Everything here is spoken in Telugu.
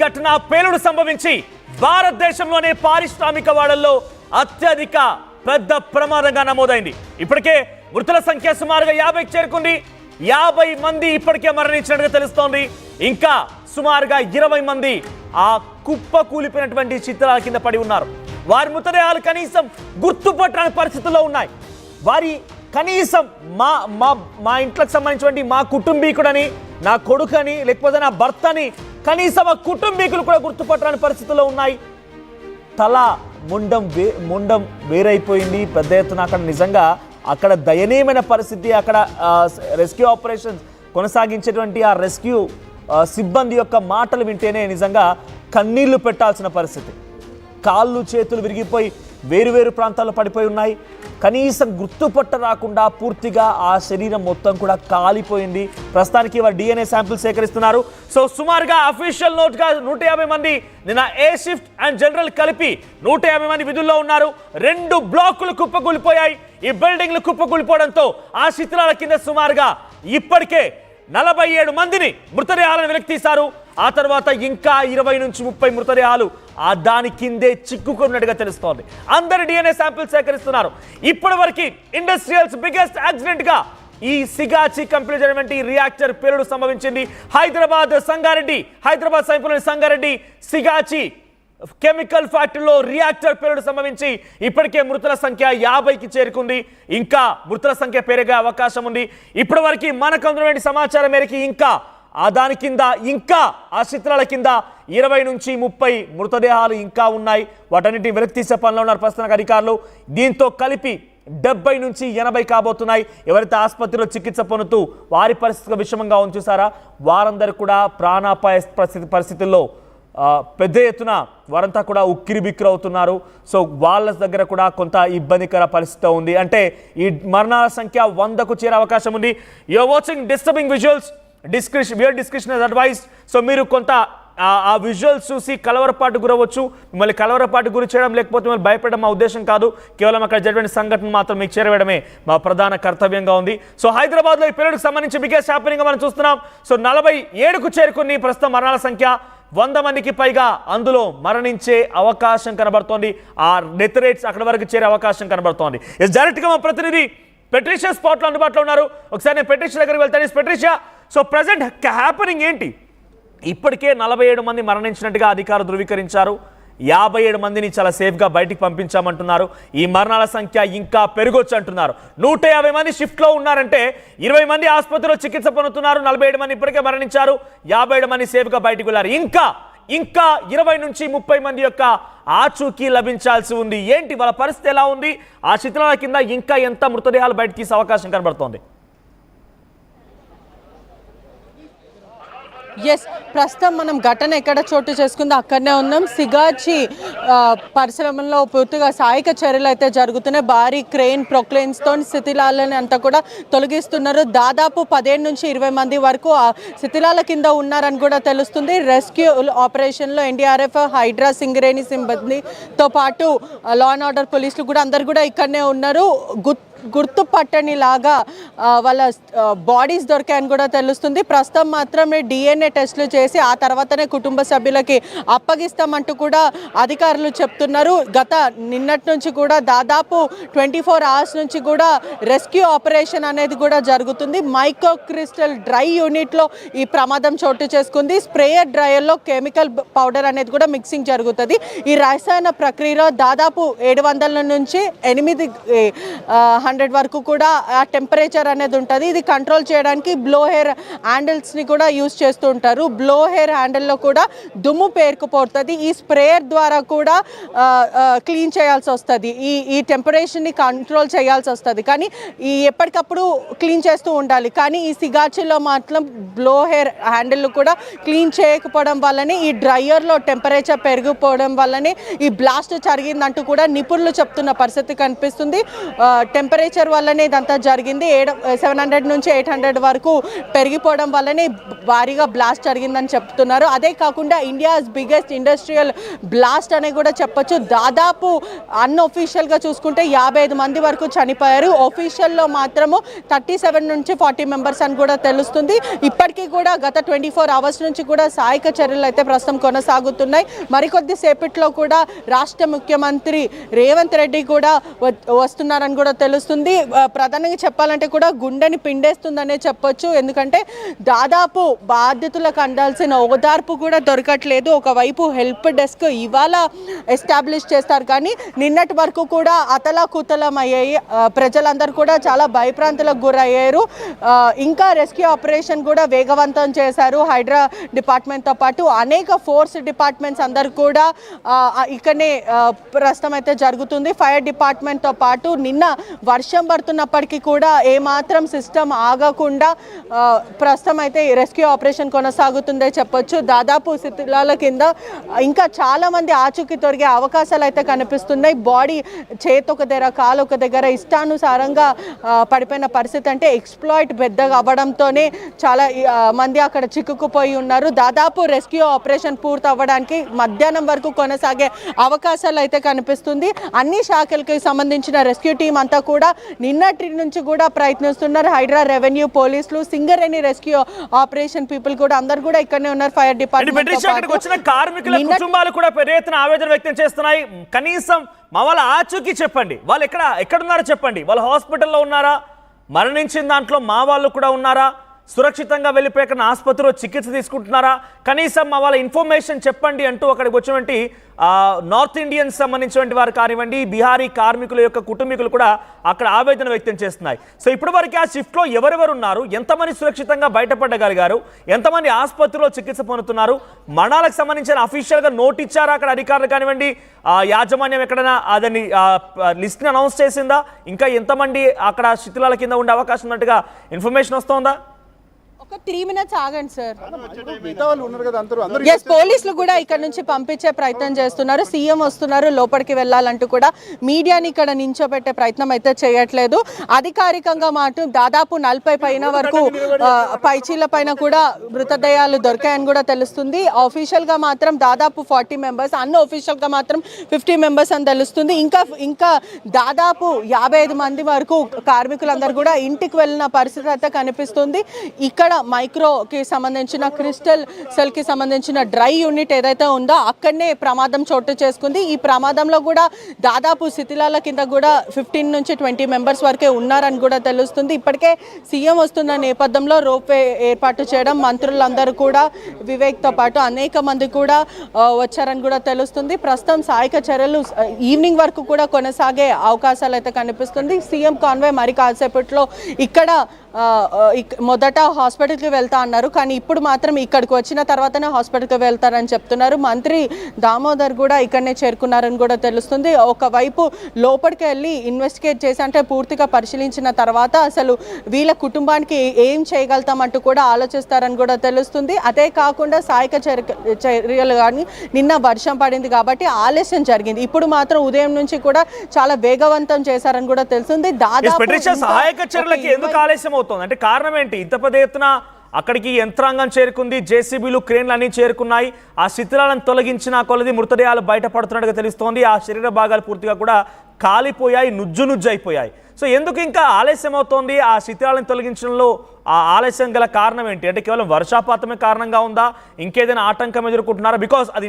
ఘటన పేలుడు సంభవించి భారతదేశంలోనే పారిశ్రామిక వాడల్లో అత్యధిక పెద్ద ప్రమాదంగా నమోదైంది. ఇప్పటికే మృతుల సంఖ్య సుమారుగా 50కి చేరుకుంది. 50 మంది ఇప్పటికే మరణించినట్టుగా తెలుస్తోంది. ఇంకా సుమారుగా 20 మంది ఆ కుప్ప కూలిపోయినటువంటి చిత్రాల కింద పడి ఉన్నారు. వారి మృతదేహాలు కనీసం గుర్తుపట్టని పరిస్థితుల్లో ఉన్నాయి. వారి కనీసం మా ఇంట్లోకి సంబంధించినటువంటి మా కుటుంబీకుడని, నా కొడుకని, లేకపోతే నా భర్తని కనీసం ఆ కుటుంబీకులు కూడా గుర్తుపట్టని పరిస్థితుల్లో ఉన్నాయి. తల ముండం వేరైపోయింది పెద్ద ఎత్తున. అక్కడ నిజంగా అక్కడ దయనీయమైన పరిస్థితి. అక్కడ రెస్క్యూ ఆపరేషన్స్ కొనసాగించేటువంటి ఆ రెస్క్యూ సిబ్బంది యొక్క మాటలు వింటేనే నిజంగా కన్నీళ్లు పెట్టాల్సిన పరిస్థితి. కాళ్ళు చేతులు విరిగిపోయి వేరువేరు ప్రాంతాల్లో పడిపోయి ఉన్నాయి. కనీసం గుర్తుపట్ట రాకుండా పూర్తిగా ఆ శరీరం మొత్తం కూడా కాలిపోయింది. ప్రస్తుతానికి వారు DNA శాంపిల్ సేకరిస్తున్నారు. సో సుమారుగా అఫీషియల్ నోట్గా 150 మంది నిన్న ఏ షిఫ్ట్ అండ్ జనరల్ కలిపి 150 మంది విధుల్లో ఉన్నారు. 2 బ్లాకులు కుప్పకూలిపోయాయి. ఈ బిల్డింగ్లు కుప్పకూలిపోవడంతో ఆ శిథిలాల కింద సుమారుగా ఇప్పటికే 47 మందిని మృతదేహాలను వెలికితీశారు. ఆ తర్వాత ఇంకా 20 నుంచి 30 మృతదేహాలు ఆ దాని కిందే చిక్కుకున్నట్టుగా తెలుస్తోంది. అందరు DNA శాంపిల్ సేకరిస్తున్నారు. ఇప్పటి వరకు ఇండస్ట్రియల్స్ బిగ్గెస్ట్ యాక్సిడెంట్ గా ఈ సిగాచి కంపెనీ జరిగినటువంటి రియాక్టర్ పేలుడు సంభవించింది. హైదరాబాద్ సైఫులోని సంగారెడ్డి సిగాచి కెమికల్ ఫ్యాక్టరీలో రియాక్టర్ పేలుడు సంభవించి ఇప్పటికే మృతుల సంఖ్య 50కి చేరుకుంది. ఇంకా మృతుల సంఖ్య పెరిగే అవకాశం ఉంది. ఇప్పటి వరకు మనకు అందుతున్న సమాచారం మేరకు ఇంకా దాని కింద ఇంకా ఆ చిత్రాల కింద 20 నుంచి 30 మృతదేహాలు ఇంకా ఉన్నాయి. వాటన్నిటిని వెలికి తీసే పనిలో ఉన్నారు ప్రస్తుతానికి అధికారులు. దీంతో కలిపి 70 నుంచి 80 కాబోతున్నాయి. ఎవరైతే ఆసుపత్రిలో చికిత్స పొందుతూ వారి పరిస్థితి విషమంగా ఉంచారా వారందరూ కూడా ప్రాణాపాయ పరిస్థితుల్లో పెద్ద ఎత్తున వారంతా కూడా ఉక్కిరిబిక్కిరి అవుతున్నారు. సో వాళ్ళ దగ్గర కూడా కొంత ఇబ్బందికర పరిస్థితి ఉంది. అంటే ఈ మరణాల సంఖ్య 100కు చేరే అవకాశం ఉంది. You're watching disturbing visuals. Description is advised. So మీరు కొంత ఆ విజువల్స్ చూసి కలవరపాటు గురవచ్చు. మిమ్మల్ని కలవరపాటు గురి చేయడం లేకపోతే మిమ్మల్ని భయపడడం మా ఉద్దేశం కాదు. కేవలం అక్కడ జరిగిన సంఘటన మాత్రం మీకు చేరవేయడమే మా ప్రధాన కర్తవ్యంగా ఉంది. సో హైదరాబాద్లో ఈ పేలుడుకు సంబంధించి బిగ్గెస్ట్ హ్యాపెనింగ్ మనం చూస్తున్నాం. సో 47కు చేరుకుని ప్రస్తుతం మరణాల సంఖ్య 100 మందికి పైగా అందులో మరణించే అవకాశం కనబడుతోంది. ఆ డెత్ రేట్స్ అక్కడ వరకు చేరే అవకాశం కనబడుతోంది. డైరెక్ట్గా మా ప్రతినిధి పెట్రిషియా స్పాట్లో అందుబాటులో ఉన్నారు. ఒకసారి నేను పెట్రిషియా దగ్గరికి వెళ్తాను. పెట్రిషియా, సో ప్రజెంట్ హ్యాపెనింగ్ ఏంటి? ఇప్పటికే 47 మంది మరణించినట్టుగా అధికారులు ధృవీకరించారు. 57 మందిని చాలా సేఫ్గా బయటికి పంపించామంటున్నారు. ఈ మరణాల సంఖ్య ఇంకా పెరగొచ్చు అంటున్నారు. 150 మంది షిఫ్ట్లో ఉన్నారంటే 20 మంది ఆసుపత్రిలో చికిత్స పొందుతున్నారు. 47 మంది ఇప్పటికే మరణించారు. 57 మంది సేఫ్గా బయటికి వెళ్ళారు. ఇంకా 20 నుంచి 30 మంది యొక్క ఆచూకీ లభించాల్సి ఉంది. ఏంటి వాళ్ళ పరిస్థితి ఎలా ఉంది? ఆ చిత్రాల కింద ఇంకా ఎంత మృతదేహాలు బయటకు తీసే అవకాశం కనబడుతోంది? ఎస్, ప్రస్తుతం మనం ఘటన ఎక్కడ చోటు చేసుకుందో అక్కడనే ఉన్నాం. సిగాచి పరిశ్రమలో పూర్తిగా సహాయక చర్యలు అయితే జరుగుతున్నాయి. భారీ ప్రొక్లైన్స్తో శిథిలాలని అంతా కూడా తొలగిస్తున్నారు. దాదాపు 15 నుంచి 20 మంది వరకు ఆ శిథిలాల కింద ఉన్నారని కూడా తెలుస్తుంది. రెస్క్యూ ఆపరేషన్లో NDRF, హైడ్రా, సింగరేణి సిబ్బందితో పాటు లా అండ్ ఆర్డర్ పోలీసులు కూడా అందరు కూడా ఇక్కడనే ఉన్నారు. గుర్తుపట్టని లాగా వాళ్ళ బాడీస్ దొరికాయని కూడా తెలుస్తుంది. ప్రస్తుతం మాత్రమే DNA టెస్టులు చేసి ఆ తర్వాతనే కుటుంబ సభ్యులకి అప్పగిస్తామంటూ కూడా అధికారులు చెప్తున్నారు. నిన్నటి నుంచి కూడా దాదాపు 24 అవర్స్ నుంచి కూడా రెస్క్యూ ఆపరేషన్ అనేది కూడా జరుగుతుంది. మైక్రో క్రిస్టల్ డ్రై యూనిట్లో ఈ ప్రమాదం చోటు చేసుకుంది. స్ప్రేయర్ డ్రైయర్లో కెమికల్ పౌడర్ అనేది కూడా మిక్సింగ్ జరుగుతుంది. ఈ రసాయన ప్రక్రియలో దాదాపు 700 నుంచి 800 వరకు కూడా ఆ టెంపరేచర్ అనేది ఉంటుంది. ఇది కంట్రోల్ చేయడానికి బ్లో హెయిర్ హ్యాండిల్స్ని కూడా యూజ్ చేస్తూ ఉంటారు. బ్లో హెయిర్ హ్యాండిల్లో కూడా దుమ్ము పేరుకుపోతుంది. ఈ స్ప్రేయర్ ద్వారా కూడా క్లీన్ చేయాల్సి వస్తుంది. ఈ టెంపరేచర్ని కంట్రోల్ చేయాల్సి వస్తుంది. కానీ ఎప్పటికప్పుడు క్లీన్ చేస్తూ ఉండాలి. కానీ ఈ సిగాచిలో మాత్రం బ్లో హెయిర్ హ్యాండిల్ కూడా క్లీన్ చేయకపోవడం వల్లనే ఈ డ్రైయర్లో టెంపరేచర్ పెరిగిపోవడం వల్లనే ఈ బ్లాస్ట్ జరిగిందంటూ కూడా నిపుణులు చెప్తున్న పరిస్థితి కనిపిస్తుంది. టెంపరేచర్ టెంపరేచర్ వల్లనే ఇదంతా జరిగింది. 700 నుంచి 800 వరకు పెరిగిపోవడం వల్లనే భారీగా బ్లాస్ట్ జరిగిందని చెప్తున్నారు. అదే కాకుండా ఇండియాస్ బిగ్గెస్ట్ ఇండస్ట్రియల్ బ్లాస్ట్ అని కూడా చెప్పొచ్చు. దాదాపు అన్అఫీషియల్గా చూసుకుంటే 55 మంది వరకు చనిపోయారు. ఒఫీషియల్లో మాత్రము 37 నుంచి 40 మెంబర్స్ అని కూడా తెలుస్తుంది. ఇప్పటికీ కూడా గత 24 అవర్స్ నుంచి కూడా సహాయక చర్యలు అయితే ప్రస్తుతం కొనసాగుతున్నాయి. మరికొద్ది సేపట్లో కూడా రాష్ట్ర ముఖ్యమంత్రి రేవంత్ రెడ్డి కూడా వస్తున్నారని కూడా తెలుస్తుంది. ప్రధానంగా చెప్పాలంటే కూడా గుండెని పిండేస్తుందనే చెప్పొచ్చు. ఎందుకంటే దాదాపు బాధితులకు అందాల్సిన ఓదార్పు కూడా దొరకట్లేదు. ఒకవైపు హెల్ప్ డెస్క్ ఇవాళ ఎస్టాబ్లిష్ చేస్తారు, కానీ నిన్నటి వరకు కూడా అతలాకుతలం అయ్యాయి. ప్రజలందరూ కూడా చాలా భయప్రాంతులకు గురయ్యారు. ఇంకా రెస్క్యూ ఆపరేషన్ కూడా వేగవంతం చేశారు. హైడ్రా డిపార్ట్మెంట్తో పాటు అనేక ఫోర్స్ డిపార్ట్మెంట్స్ అందరు కూడా ఇక్కడనే ప్రస్తుతం అయితే జరుగుతుంది. ఫైర్ డిపార్ట్మెంట్తో పాటు నిన్న వర్షం పడుతున్నప్పటికీ కూడా ఏమాత్రం సిస్టమ్ ఆగకుండా ప్రస్తుతం అయితే రెస్క్యూ ఆపరేషన్ కొనసాగుతుందే చెప్పొచ్చు. దాదాపు శిథిలాల కింద ఇంకా చాలా మంది ఆచూకీ తొరిగే అవకాశాలు అయితే కనిపిస్తున్నాయి. బాడీ చేతొక దగ్గర కాలు ఒక దగ్గర ఇష్టానుసారంగా పడిపోయిన పరిస్థితి, అంటే ఎక్స్ప్లాయిట్ పెద్దగా అవ్వడంతోనే చాలా మంది అక్కడ చిక్కుకుపోయి ఉన్నారు. దాదాపు రెస్క్యూ ఆపరేషన్ పూర్తి అవ్వడానికి మధ్యాహ్నం వరకు కొనసాగే అవకాశాలు అయితే కనిపిస్తుంది. అన్ని శాఖలకి సంబంధించిన రెస్క్యూ టీం అంతా కూడా నిన్నటి నుంచి కూడా ప్రయత్నిస్తున్నారు. హైడ్రా, రెవెన్యూ, పోలీసులు, సింగరేణి రెస్క్యూ ఆపరేషన్ పీపుల్ కూడా అందరు కూడా ఇక్కడనే ఉన్నారు. ఫైర్ డిపార్ట్మెంట్ వచ్చిన కార్మికుల కుటుంబాలు కూడా పెద్ద ఎత్తున ఆవేదన వ్యక్తం చేస్తున్నాయి. కనీసం మా వాళ్ళ ఆచూకీ చెప్పండి, వాళ్ళు ఎక్కడున్నారో చెప్పండి, వాళ్ళు హాస్పిటల్లో ఉన్నారా, మరణించిన దాంట్లో మా వాళ్ళు కూడా ఉన్నారా, సురక్షితంగా వెళ్ళిపోయాక ఆసుపత్రిలో చికిత్స తీసుకుంటున్నారా, కనీసం మా వాళ్ళ ఇన్ఫర్మేషన్ చెప్పండి అంటూ అక్కడికి వచ్చినటువంటి నార్త్ ఇండియన్స్ సంబంధించినటువంటి వారు కానివ్వండి, బీహారీ కార్మికుల యొక్క కుటుంబీకులు కూడా అక్కడ ఆవేదన వ్యక్తం చేస్తున్నాయి. సో ఇప్పటి వరకు ఆ షిఫ్ట్లో ఎవరెవరు ఉన్నారు, ఎంతమంది సురక్షితంగా బయటపడగలిగారు, ఎంతమంది ఆసుపత్రిలో చికిత్స పొందుతున్నారు, మరణాలకు సంబంధించిన అఫీషియల్గా నోట్ ఇచ్చారా అక్కడ అధికారులు కానివ్వండి, యాజమాన్యం ఎక్కడైనా అదని లిస్ట్ని అనౌన్స్ చేసిందా, ఇంకా ఎంతమంది అక్కడ శిథిలాల కింద ఉండే అవకాశం ఉన్నట్టుగా ఇన్ఫర్మేషన్ వస్తుందా? ఒక 3 minutes ఆగండి సార్. ఎస్, పోలీసులు కూడా ఇక్కడ నుంచి పంపించే ప్రయత్నం చేస్తున్నారు. సీఎం వస్తున్నారు, లోపలికి వెళ్ళాలంటూ కూడా మీడియాని ఇక్కడ నించోబెట్టే ప్రయత్నం అయితే చేయట్లేదు. అధికారికంగా మాట దాదాపు 40 పైన వరకు పైచీల పైన కూడా మృతదేహాలు దొరికాయని కూడా తెలుస్తుంది. ఆఫీషియల్గా మాత్రం దాదాపు 40 మెంబర్స్, అన్అఫీషియల్గా మాత్రం 50 మెంబర్స్ అని తెలుస్తుంది. ఇంకా దాదాపు 55 మంది వరకు కార్మికులందరూ కూడా ఇంటికి వెళ్ళిన పరిస్థితి అయితే కనిపిస్తుంది. ఇక్కడ మైక్రోకి సంబంధించిన క్రిస్టల్ సెల్కి సంబంధించిన డ్రై యూనిట్ ఏదైతే ఉందో అక్కడనే ప్రమాదం చోటు చేసుకుంది. ఈ ప్రమాదంలో కూడా దాదాపు శిథిలాల కింద కూడా 15 నుంచి 20 మెంబర్స్ వరకే ఉన్నారని కూడా తెలుస్తుంది. ఇప్పటికే సీఎం వస్తున్న నేపథ్యంలో రోప్వే ఏర్పాటు చేయడం, మంత్రులందరూ కూడా వివేక్తో పాటు అనేక మంది కూడా వచ్చారని కూడా తెలుస్తుంది. ప్రస్తుతం సహాయక చర్యలు ఈవినింగ్ వరకు కూడా కొనసాగే అవకాశాలు అయితే కనిపిస్తుంది. సీఎం కాన్వాయ్ మరి కాసేపట్లో ఇక్కడ మొదట హాస్పిటల్కి వెళ్తా అన్నారు, కానీ ఇప్పుడు మాత్రం ఇక్కడికి వచ్చిన తర్వాతనే హాస్పిటల్కి వెళ్తారని చెప్తున్నారు. మంత్రి దామోదర్ కూడా ఇక్కడనే చేరుకున్నారని కూడా తెలుస్తుంది. ఒకవైపు లోపలికి వెళ్ళి ఇన్వెస్టిగేట్ చేసి, అంటే పూర్తిగా పరిశీలించిన తర్వాత అసలు వీళ్ళ కుటుంబానికి ఏం చేయగలుగుతామంటూ కూడా ఆలోచిస్తారని కూడా తెలుస్తుంది. అదే కాకుండా సహాయక చర్యలు కానీ నిన్న వర్షం పడింది కాబట్టి ఆలస్యం జరిగింది. ఇప్పుడు మాత్రం ఉదయం నుంచి కూడా చాలా వేగవంతం చేశారని కూడా తెలుస్తుంది. దాదాపు సహాయక చర్యలకి ఎందుకు ఆలస్యం అవుతుంది అంటే కారణం ఏంటి? ఇంత పెద్ద ఎత్తున అక్కడికి యంత్రాంగం చేరుకుంది, జేసీబీలు, క్రేన్లు అన్నీ చేరుకున్నాయి. ఆ శిథిలాలను తొలగించిన కొలది మృతదేహాలు బయటపడుతున్నట్టుగా తెలుస్తోంది. ఆ శరీర భాగాలు పూర్తిగా కూడా కాలిపోయాయి, నుజ్జు అయిపోయాయి. సో ఎందుకు ఇంకా ఆలస్యం అవుతోంది? ఆ శిథిలాలను తొలగించడంలో ఆ ఆలస్యం గల కారణం ఏంటి? అంటే కేవలం వర్షాపాతమే కారణంగా ఉందా, ఇంకేదైనా ఆటంకం ఎదుర్కొంటున్నారా? బికాస్ అది